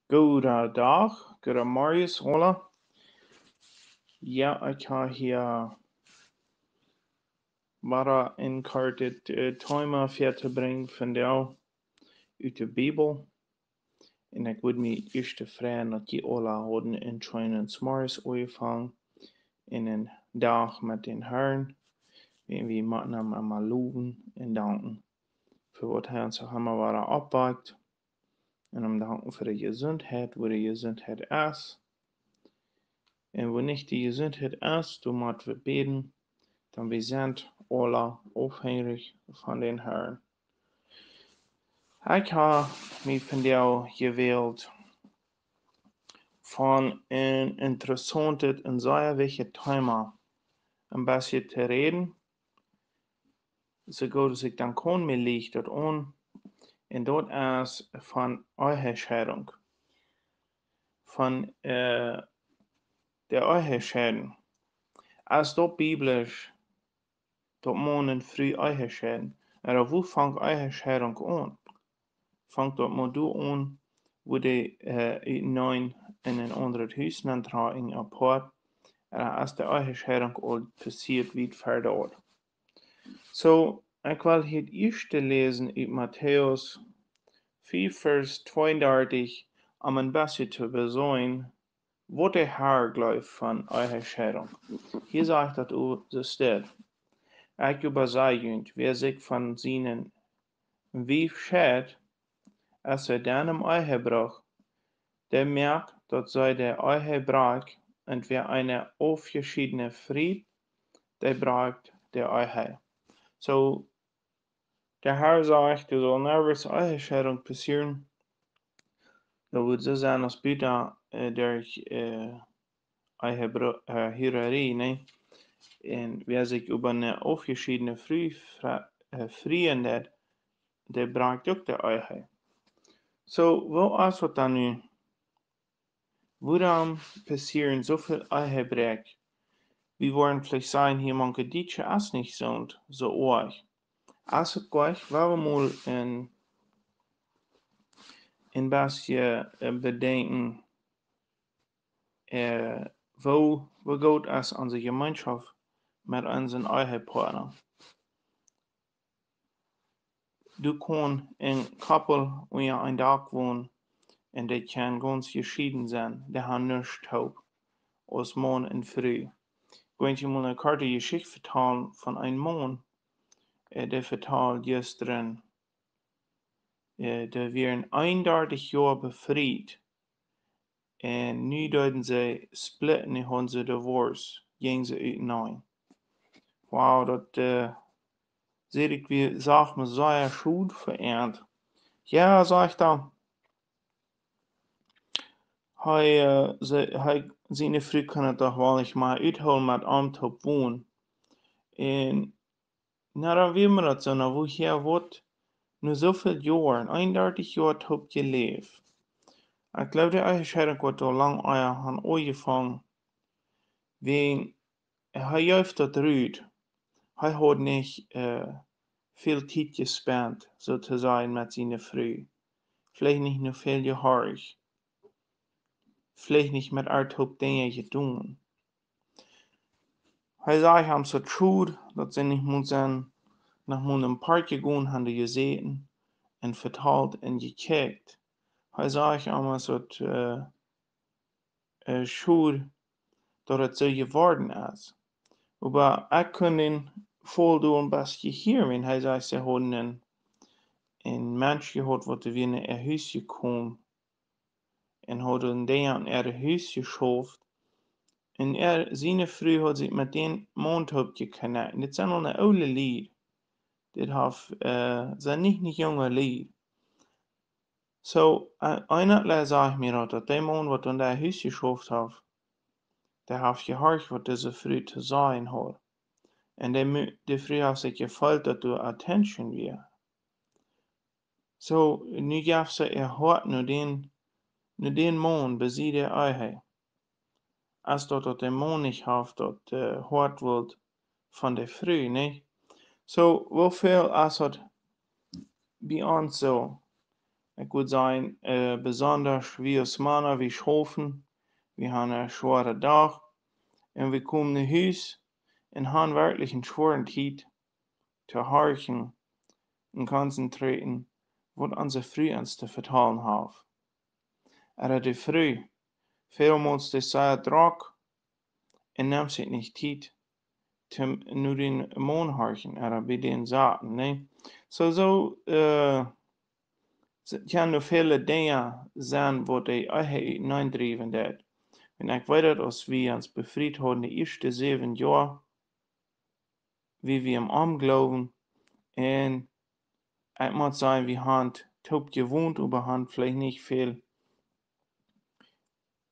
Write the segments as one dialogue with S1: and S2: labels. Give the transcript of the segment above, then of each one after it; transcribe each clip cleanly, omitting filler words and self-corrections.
S1: Goedendag, goedemorgen, hola. Ja, ik ga hier maar een kort het thema verder brengen van jou uit de Bijbel. En ik wil me eerst vragen dat je alle hadden in trainen s'morgens aangevangen in een dag met den Herrn. En we moeten hem einmal loben en danken voor wat hij ons allemaal waren opbakt. En hem danken voor de gezondheid, wo de gezondheid is. En wo nicht die gezondheid is, dan moeten we beten. Dan we zijn alle afhankelijk van den Herrn. Ik heb me van jou gewählt van een interessante en zeer wichtig thema een beetje te reden. Zo goed als ik dan kan, me ligt dat aan. En dat is van Ehescheedunk. Van de Ehescheidung. Als dat biblisch, dat man früh Ehescheiden. Maar wo fängt Ehescheidung an? Fangt dat maar door aan, wo de neun in een ander huis tragen apart. En als de Ehescheidung al passiert, wie verder. So, ik wil het eerste lezen uit Matthäus 4, vers 32, om een beetje te bezien wat de Herr gelooft van Ehescheidung. Hier sagt dat zo staat. Ik überzeugt, wer sich von seinen Wief scheidt, als dann im Ehe brach, der merkt, dat zij der Ehe brak, und wer eine aufgeschiedene Fried, der brakt der Ehe. So, der Herr sagt, du soll nervös Ehescheidung passieren. Dat wil zo zijn als buiten durch Hierarchie, ne? En wer sich über eine aufgeschiedene Fried freuen, der brakt ook der Ehe. So, wat is wat dan nu? Waarom passieren zoveel Ehebrech? Wir wollen vielleicht sagen, hier manche Deutsche ist nicht so arg. Als ik gleich, waarom mal een beetje bedenken, wo geht es onze Gemeinschaft mit unseren Ehepartner? Du kan een koppel onder een dak wohnen en die kan ganz geschieden zijn. Die haben nichts hoop als man en vrouw. Ik je mal een korte Geschichte vertellen van een man, der vertelt gestern, der wären 31 Jahre befried. En nu deuten ze splitten en hebben ze divorce. Gingen ze uit neun. Wauw, dat zie ik weer, zeg me, zeer goed verernt. Ja, zeg ik dan. Hij zijn vrouw kan het toch wel niet maar uithouden met Amtop wonen. En dan weet we dat zo, nou woher wordt nu zoveel jaren, 31 jaar top geleefd. Ik glaube, de Ehescheidung wordt al lang aan aangevangen. Wegen, hij juift dat eruit. Hij had niet veel tijd gespendet, sozusagen, mit seiner Frau. Vielleicht nicht nur viel gehorcht. Vielleicht nicht mit Arthop Dinge getan. Hij zei hem zo trud, dat ze niet moet zijn nach einem Park gegangen, haben die gesehen und vertalt und gekickt. Hij zei hem zo schud, dat het zo geworden is. Aber ich kann den voldoen best hier, wenn hij zei ze hadden een mens gehad wat weer naar een huis gekomen en hadden die aan een huis geschoven. En zijn vrouw had zich met den mond opgekennert. En dit zijn al een oude lied. Dit zijn niet jonge lied. So, eindelijk zeg ik mir dat die man wat aan dat huis geschoven heeft, der heeft gehoord wat deze vrouw te zeggen had. En die vrouw heeft zich gevoeld dat er attention weer. So, nu gaf ze hart naar den man bezieht Ehe. Als dat de man niet heeft dat hart wilt van de vrouw, nee? So, hoeveel is het bij ons zo? Ik würde sagen, besonders wie als Männer, wie schofen, wir haben einen schweren Tag und wir kommen nach Hause und haben wirklich einen schweren Zeit zu horchen und konzentrieren, was unsere Früh uns zu vertellen haben. Aber die Früh, vielmals die sehr Druck und nimmt sich nicht Zeit, nur den Mond horchen, oder bei den Saaten, ne? So, kan er viele Dinge sein, wo die Ehe hineindrijven dat. En ik weet dat als we ons bevrijd hadden de eerste 7 jaar, wie we hem aangeloven, en ik moet zeggen, we hebben top gewoond, aber haben vielleicht nicht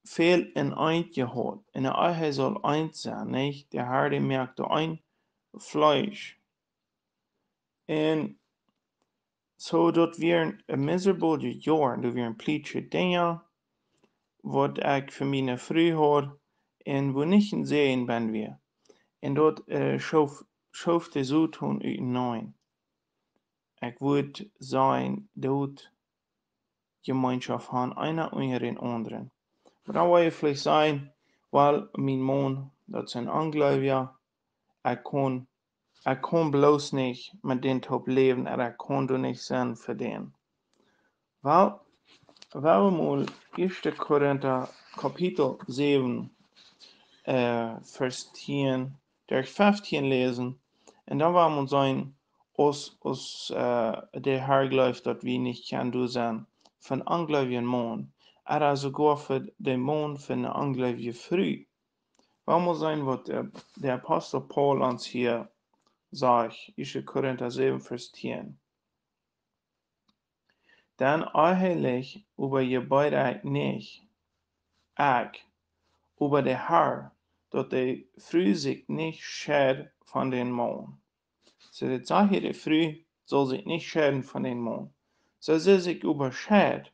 S1: viel in eind gehad. En de Ehe soll eind sein, nicht? Der Herr, der merkt ein Fleisch. En so, dat weer een miserable jaar, dat weer een pleetje dingen, wat ik voor mijn vrouw had, en wo nicht sehen ben wir. En dat schoof de zo toen uit neun. Ik würde sagen, dat Gemeinschaft haben, einer unter den anderen. Maar dan wil je vielleicht sagen, well, mijn man, dat zijn Angläubiger, ik kon bloß nicht mit den top leben, en ik kon du nicht sein für den. Well, wir mal 1. Korinther Kapitel 7, Vers 10 durch 15 lesen. Und dann werden wir sein, der Herr glaubt, dass wir nicht kann du sein, von angläubigen Mann, aber sogar für den Mann von der angläubigen Früh. Wollen wir sein, was der Apostel Paul uns hier sagt, 1. Korinther 7, Vers 10. Dann eigentlich über ihr beide nicht, ich, über der Herr, dass der Früh sich nicht schert von den Mond. So die Sache, der Früh soll sich nicht scheren von den Mond. So sie sich überschert,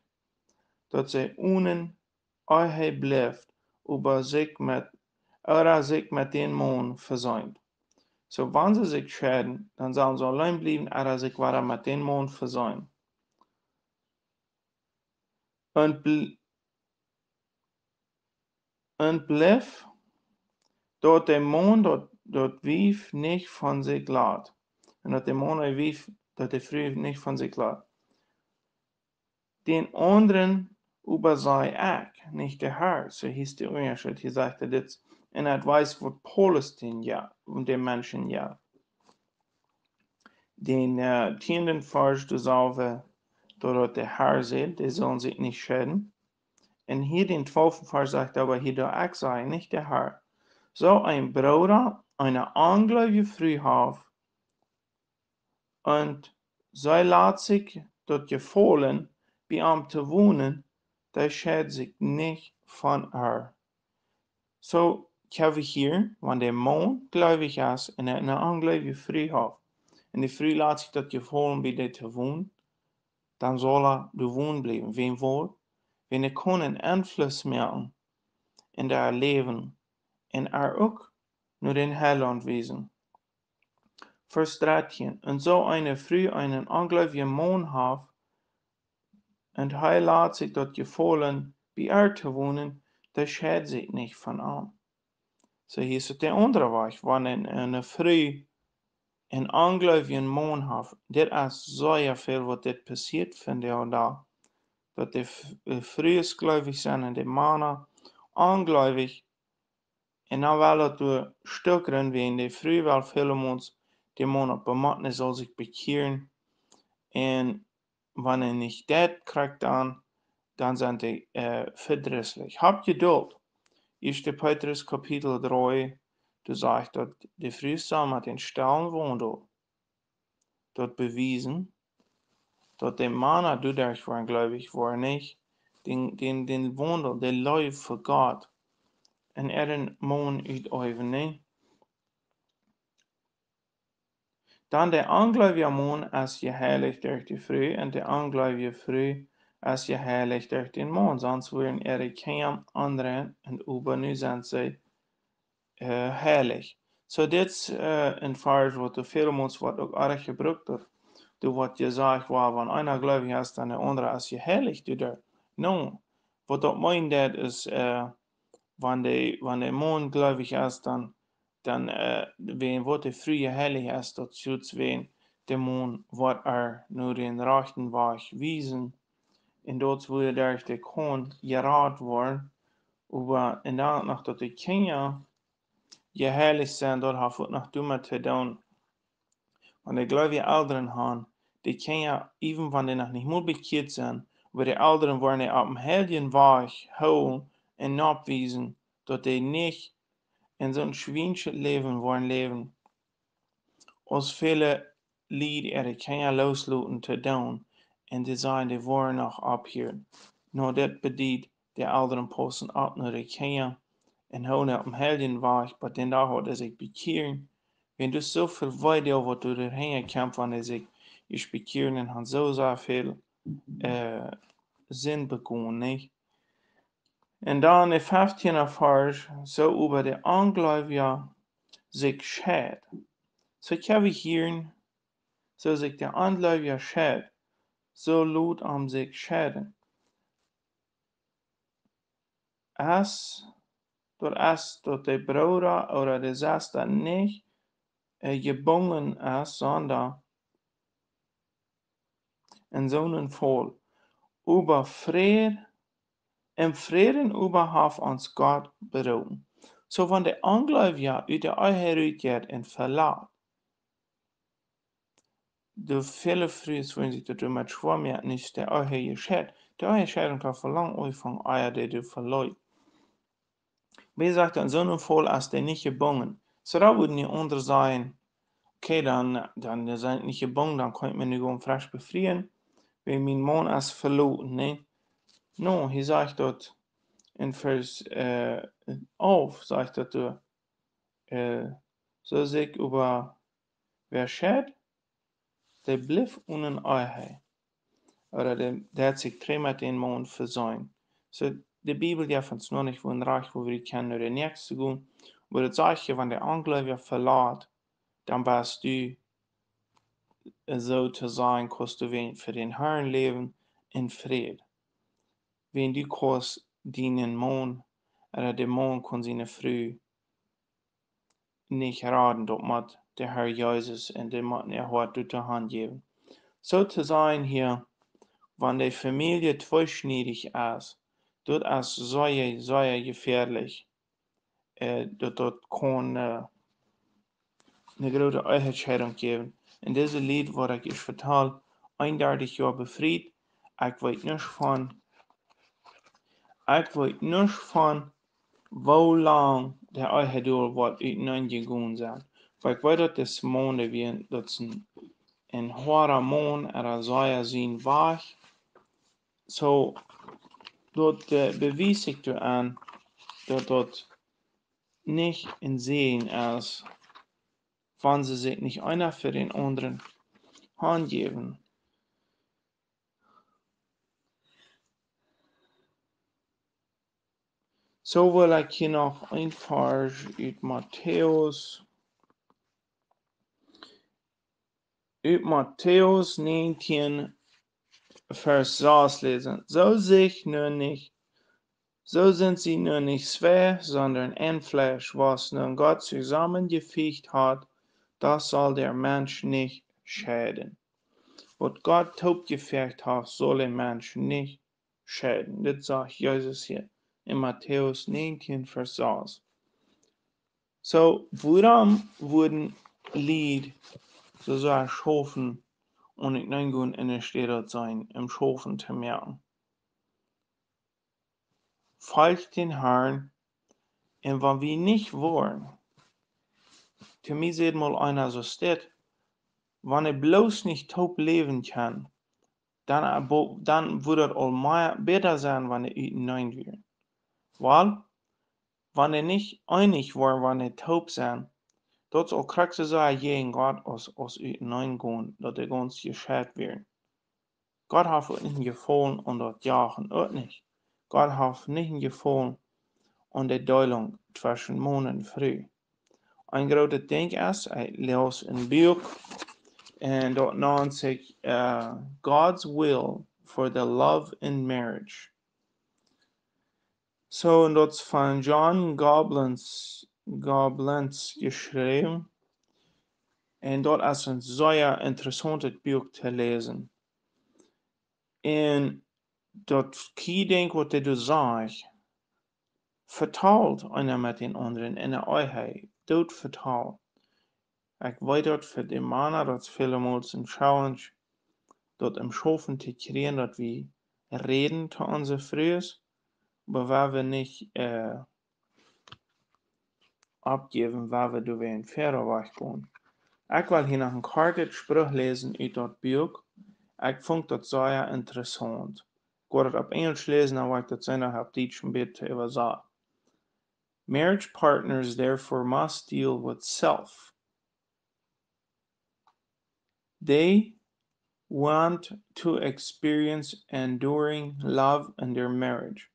S1: dass sie ohne Ehe bleibt, oder sich mit den Mond versäumt. So wenn sie sich scheren, dann sollen sie allein bleiben, oder sich weiter mit den Mond versäumen. Und bleib dort der Mond, dort wief nicht von sich lässt. Und dort der Mond wief, dort der Früh nicht von sich lässt. Den anderen über sei ich, nicht der Herr. So hieß der Unterschied. Hier sagte das, und er weiß, was Paulus den ja, und den Menschen ja. Den 10. Vers, du sauber, dort der Herr sieht, die sollen sich nicht schäden. Und hier den 12. Vers sagt aber, hier der ich sei, nicht der Herr. So ein Bruder, eine angläubige Frau hat, und sei lässt sich dort gefallen, bei ihm zu wohnen, der schert sich nicht von ihr. So, haben wir hier, wenn der Mann gläubig ist und eine ungläubige Frau hat, und die Frau lässt sich dort gefallen, bei der zu wohnen, dann soll er da wohnen bleiben. Wem wohl? Wenn er keinen Einfluss merken in der Leben, und er auch nur den Heiland wiesen. Vers 13. Und so eine Frau einen ungläubigen Mann hat, und er lässt sich dort gefallen, bei ihr zu wohnen, der schert sich nicht von ihm. So hier ist der andere Weg, wenn eine Frau einen ungläubigen Mann hat, der ist so viel, was das passiert, finde ich da, dass die Frau ist gläubig sind und die Männer ungläubig, und dann will er durch Stückchen, wie in der Früh, weil viele uns die Männer bematten, soll sich bekehren, und wenn er nicht das kriegt, dann sind die verdrießlich. Habt Geduld. 1. Petrus Kapitel 3, du sagst, dass die Früh mit den Stellen wohnt, dort bewiesen, dass die Männer dadurch waren, gläubig waren nicht, den Wandel, der läuft für Gott, und den Mond üben, nicht? Dann der ungläubige Mann ist geheiligt durch die Früh, und der ungläubige Früh ist geheiligt durch den Mond, sonst wären kein andere, und über nu sind sie heilig. So das ist ein Vers, was du vielmals was auch auch gebraucht hat. du wat gesagt war, wenn einer gläubig ist, dann der andere ist geheiligt, du der. No, was das meint, das ist, wenn der Mond gläubig ist, dann wenn wat der frühe heilig ist, das schützt wen, der Mond wird nur den rechten Weg wiesen, und dort würde durch der Korn gerat worden, aber in der nach dat die Kinder geheiligt sind, dort hat noch dummer zu tun, wenn die gläubige Eltern haben, die Kinder, even wenn die noch nicht mal bekehrt sind, aber die Eltern wollen auf dem heiligen Weg holen und abweisen, dass die nicht in so ein schwinschen Leben wollen leben, als viele Lied ihre Kinder loslassen zu tun, und die sagen, die wollen noch abhören. Nur das bedeutet, die Eltern passen ab nur die Kinder und holen auf dem heiligen Weg, aber den da hat er sich bekehren. Wenn du so viel weiter, was du dahin kämpfst, wenn er sich bekehren, dann hat so sehr viel Sinn bekommen, nicht? Und dann in 15. Vers, so über die Angläubiger sich schädt. So kann wir hier, so sich der Angläubiger schädt, so lut am sich schäden. Dort der Bruder oder der Schwester nicht gebunden ist, sondern in so einem Fall über Frieden, im Frieden überhaupt uns Gott beruhen. So wenn der Angläubiger aus der Ehe geht und verlässt, de viele Frieden wollen sich darüber schwer mehr nicht der Ehe geschieht. Der Ehescheidung kann verlangen euch von Eier, die du verleut. Wie sagt in so einem Fall, als der nicht gebunden. So da würden die andere sein, okay, dann sind nicht gebunden, dann könnt man nicht frisch befrieren, wenn mein Mann ist verloren, ne? No, hier sagt dort in Vers 11, sagt dort, so sich über wer schädt, der blieb ohne Ehe. Oder der hat sich dreimal den Mond versäumt. So, die Bibel darf uns noch nicht von Reich, wo wir kennen, oder nichts zu tun. Aber das sagt ja, wenn der Angläubiger verlässt, dann bist du so zu sein, kannst du für den Herrn leben in Frieden. Wenn du kannst deinen Mann oder der Mann kann seine Frau nicht raten, dort muss der Herr Jesus und der muss er hat durch die Hand geben. So zu sein hier, wenn die Familie zweischneidig ist, das ist sehr, sehr gefährlich. Dort kann eine große Ehescheidung geben. In diesem Lied, wo ich vertelle, 31 Jahre befreit, ich weiß nicht von, wo lang der Ehe wird hineingegangen sein. Weil ich weiß, dass das Monde wie das ein hoher Mond oder sehr sein war. So, dort beweist sich an, dass dort nicht in Sehen ist, wenn sie sich nicht einer für den anderen angeben. So will ich hier noch ein Vers aus Matthäus 19, Vers 6 lesen. So sind sie nur nicht zwei, sondern ein Fleisch, was nun Gott zusammengefügt hat, das soll der Mensch nicht scheiden. Was Gott totgefügt hat, soll der Mensch nicht scheiden. Das sagt Jesus hier in Matthäus 19, Vers 6. So, warum wurden Lied so erschaffen und nicht nur in der Stadt sein, im Schaffen zu merken? Folgt den Herrn, und wenn wir nicht wollen, zu mir sieht mal einer so steht, wenn er bloß nicht taub leben kann, dann würde es all besser sein, wenn er hinein wäre. Weil, wenn er nicht einig war, wenn er taub sein, dort soll kraxe sein, gegen Gott aus hineingehen, dass er ganz gescheit wird. Gott hat nicht gefallen und das Jahren auch nicht. Gott hat nicht gefallen und die Teilung zwischen Mond und Früh. Ein großes Ding ist, ich lese ein Buch En dat noemt zich God's will for the love in marriage. So, en dat is van John Goblins geschreven. En dat is een zeer interessant boek te lezen. En dat denk wat hij zegt, vertaalt einer met den anderen in de Eiheit. Dat vertaalt. Ik weet dat voor de mannen dat vielmals een challenge, dat im Schaffen te kriegen, dat wir reden zu onze Frühs, aber waar we nicht abgeben, waar we door een verder weg gaan. Ik wil hier nog een korte Spruch lezen uit dat boek. Ik vond dat zeer interessant. Ik wil het op Engels lezen, dan wil ik dat zijn op Deutsch een beetje übersetzen. Marriage partners therefore must deal with self. They want to experience enduring love in their marriage.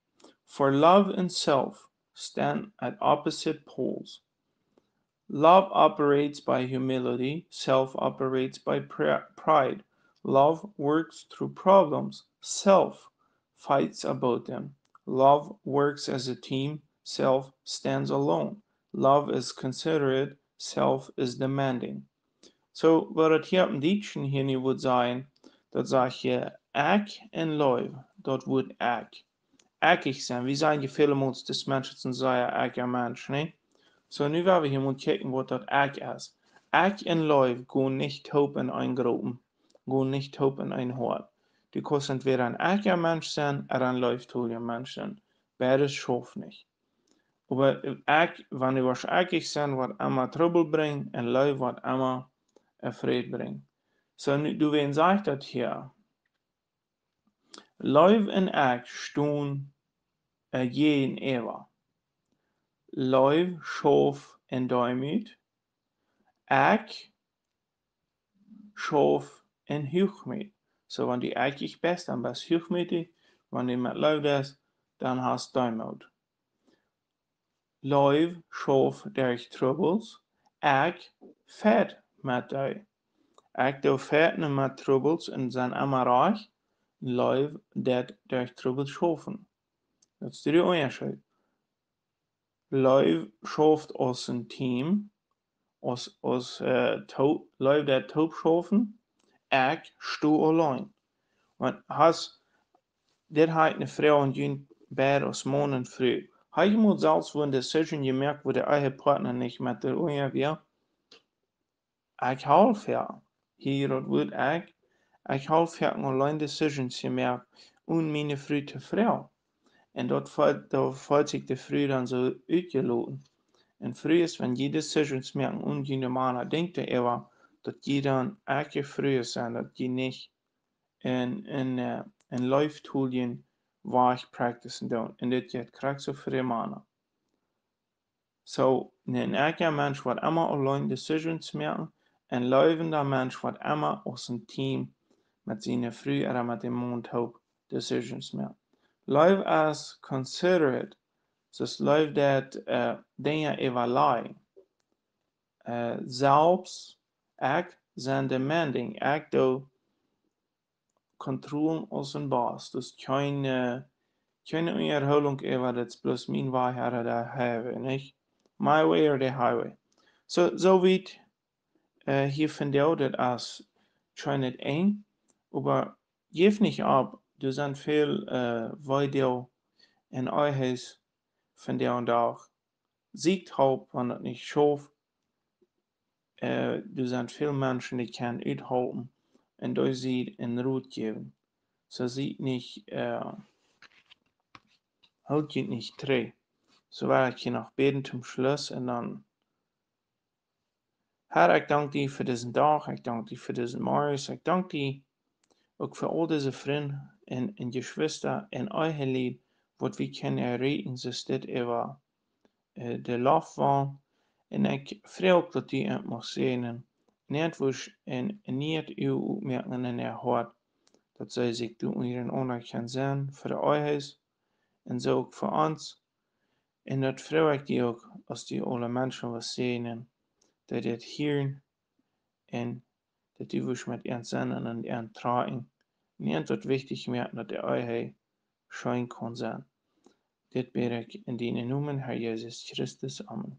S1: For love and self stand at opposite poles. Love operates by humility, self operates by pride. Love works through problems, self fights about them. Love works as a team, self stands alone. Love is considerate, self is demanding. So, wat het hier op een Deutschen hier niet moet zijn, dat zeg je ik en lief, dat wordt ik. Eckig zijn, wie zijn je vielmals des Menschen zijn echter Mensch, ne? So, nu werden wir hier mal kijken, was das Eck ist. Eck und Life gehen nicht taub in ein Gruppen, gehen nicht taub in ein Hort. Du kannst entweder ein echter Mensch sein oder ein leuchttuliger Mensch sein. Beides schafft nicht. Aber Eck, wenn du was eckig sein, was immer Trouble bringt, und Life, was immer Frieden bringt. So, nu, du wen sagt das hier? Life und Eck stehen jeden Ewa. Life schaf en Daimut. Ek schaf en Hochmut. So, wenn die eigentlich best, dann bist hochmütig. Wenn die mit Leid ist, dann hast du Daimut. Life schaf durch Troubles. Ek fährt mit dir. Ek do fährt mit Troubles und sind immer reich. Life det durch Troubles schaffen. Das ist der Unterschied. Life schafft aus ein Team. Als lui dat taub schaffen, ik stu allein. Want dit heeft een vrouw en een bed als man en vrouw. Hij moet zelfs voor een decision gemerkt wo der eigen partner nicht met de oor weer. Ik help ja. Hier dat wordt ik help ja allein decisions gemerkt und meine vrouw te vrouw. En dat valt zich de vrouw dan zo uitgeloten. En früher ist, wenn die Decisions merken und die normale denkt er aber, dass die dann echt früher sind, dass die nicht in Live-Toolien weich practicen doen. En dit geht krijgt so früher Mana. So, ein echter Mensch wird immer allein Decisions merken, ein leibender Mensch wird immer aus dem Team mit seinen Früh oder mit dem Mond Decisions merken. Live as considerate. Dus leuf dat dingen evalueren. Zelfs ik zijn demanding. Ik doe controle als een baas. Dus keine Erholung over dat bloß mijn waarheid daar hebben, niet? My way or the highway. So weit hier vandaag dat als schon nicht eng, aber geef nicht ab. Er sind viel Video in euch von der und auch siegt haupt, wenn das nicht schafft. Er sind viele Menschen, die können uithalten und durch sie in Ruhe geben. So sieht nicht, halt geht nicht dreh. So werde ich hier noch beten zum Schluss und dann, Herr, ich danke dir für diesen Tag, ich danke dir für diesen Morgen, ich danke dir auch für all diese Freunde und Geschwister in euer Lied, was wir können erreichen, so ist das über de Lauf war. En ik vrees dat die het mag zijn. Net was en niet uw opmerkingen in haar hart, dat zij zich doen ihren ander kan zijn voor de oorhuis en zo ook voor ons. En dat vrees ik die ook als die alle mensen was zijn, dat het hier en dat die wusch met ihren Sinnen und ihren Trauen nicht dort wichtig merken, dat der Eihe schein kann sein. Dit bid ik in die Namen, Herr Jesus Christus. Amen.